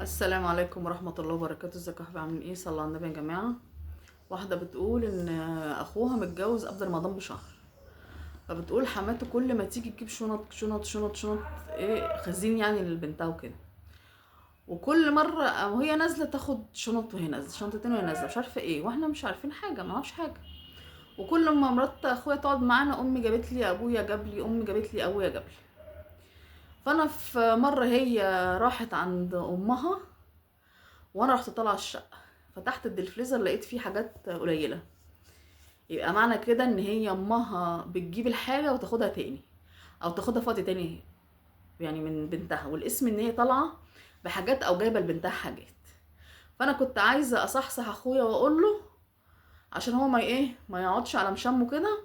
السلام عليكم ورحمة الله وبركاته. ازيكم يا حبايبي؟ عاملين ايه؟ صلوا على النبي يا جماعة. واحدة بتقول ان اخوها متجوز قبل رمضان بشهر، فبتقول حماته كل ما تيجي تجيب شنط شنط شنط شنط، ايه، خزين يعني لبنتها وكده. وكل مرة وهي نازلة تاخد شنط، وهي نازلة شنطتين وهي نازلة مش عارفة ايه، واحنا مش عارفين حاجة، ما نعرفش حاجة. وكل ما مرات اخويا تقعد معانا، امي جابت لي، ابويا جاب لي، امي جابت لي، ابويا جاب لي. فانا في مرة هي راحت عند امها، وانا رحت طالعه الشقه، فتحت الدلفريزر لقيت فيه حاجات قليله. يبقى معنى كده ان هي امها بتجيب الحاجه وتاخدها تاني، او تاخدها في وقت تاني، يعني من بنتها، والاسم ان هي طالعه بحاجات او جايبه لبنتها حاجات. فانا كنت عايزه اصحصح اخويا واقول له، عشان هو ما يقعدش على مشامه كده،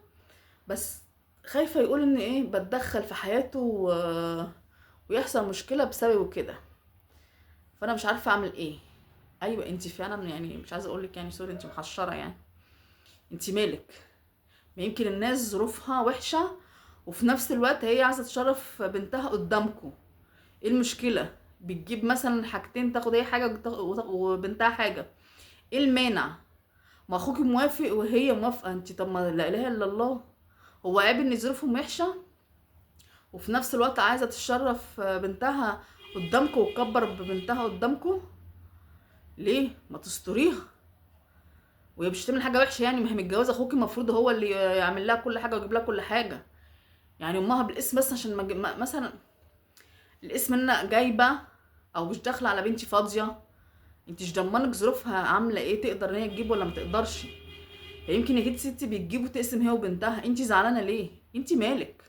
بس خايفه يقول ان بتدخل في حياته ويحصل مشكله بسببه كده. فانا مش عارفه اعمل ايه. ايوه انت فعلا، يعني مش عايزه اقول لك، يعني سوري، انت محشره يعني. انت مالك؟ ما يمكن الناس ظروفها وحشه، وفي نفس الوقت هي عايزه تشرف بنتها قدامكم. ايه المشكله؟ بتجيب مثلا حاجتين، تاخد اي حاجه وبنتها حاجه. ايه المانع؟ ما اخوك موافق وهي موافقه، انت طب ما لا اله الا الله. هو عيب ان ظروفهم وحشه وفي نفس الوقت عايزه تشرف بنتها قدامكم وتكبر ببنتها قدامكم؟ ليه ما تستوريها؟ وهي مش تعمل حاجه وحشه، يعني ما هي متجوزه اخوك، المفروض هو اللي يعمل لها كل حاجه ويجيب لها كل حاجه. يعني امها بالاسم بس عشان مثلا الاسم ان انا جايبه، او مش داخله على بنتي فاضيه. انت مش ضمنك ظروفها عامله ايه، تقدر ان هي تجيب ولا ما تقدرش. يعني يمكن يا ستي بتجيب وتقسم هي وبنتها، انت زعلانه ليه؟ انت مالك؟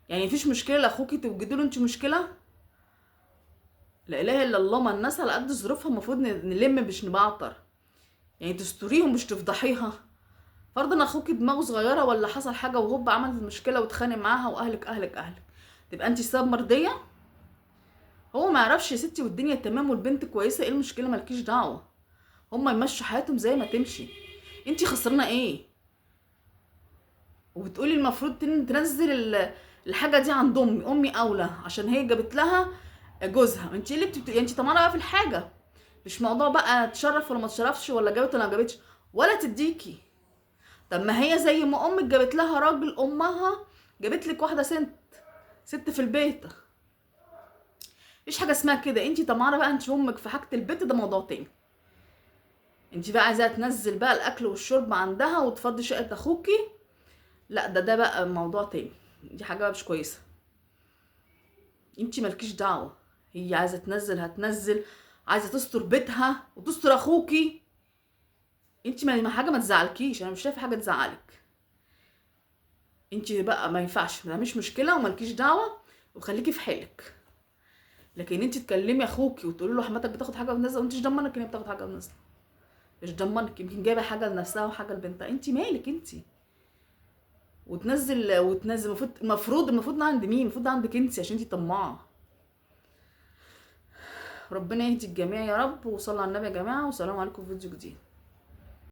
يعني مفيش مشكله لاخوكي توجدوا له انت مشكله؟ لا اله الا الله، ما الناس على قد ظروفها المفروض نلم مش نبعتر. يعني تستوريهم مش تفضحيها. فرضا اخوكي دماغه صغيره ولا حصل حاجه وهوب عملت مشكله واتخانق معاها، واهلك اهلك تبقى انت السبب مرضيه؟ هو ما يعرفش يا ستي، والدنيا تمام والبنت كويسه، ايه المشكله؟ مالكيش دعوه. هما يمشوا حياتهم زي ما تمشي. انت خسرانه ايه؟ وبتقولي المفروض تنزل الحاجه دي عند امي. امي اولى عشان هي جابت لها جوزها. انت اللي انت طمعانه بقى في الحاجه. مش موضوع بقى تشرف ولا ما تشرفش، ولا جابت ولا ما جابتش، ولا تديكي. طب ما هي زي ما امك جابت لها راجل، امها جابت لك واحده ست في البيت. مفيش حاجه اسمها كده. انت طمعانه بقى انت امك في حاجه البيت، ده موضوع تاني. انت بقى عايزاها تنزل بقى الاكل والشرب عندها وتفضي شقه اخوكي. لا، ده بقى موضوع تاني. دي حاجه بقى مش كويسه. انت مالكيش دعوه. هي عايزه تنزل هتنزل، عايزه تستر بيتها وتستر اخوكي. انت ما حاجه ما تزعلكيش، انا مش شايفه حاجه تزعلك. انت بقى ما ينفعش، ده مش مشكله ومالكيش دعوه، وخليكي في حالك. لكن انت تكلمي اخوكي وتقولي له حماتك بتاخد حاجه ونازله، وانت مش ضمنك ان هي بتاخد حاجه ونازله. مش ضمنك، يمكن جايبه حاجه لنفسها وحاجه لبنتها. انت مالك انت؟ وتنزل المفروض عند مين؟ المفروض عندك انت، عشان انت طماعه. ربنا يهدي الجميع يا رب، وصلوا على النبي يا جماعه، والسلام عليكم في فيديو جديد.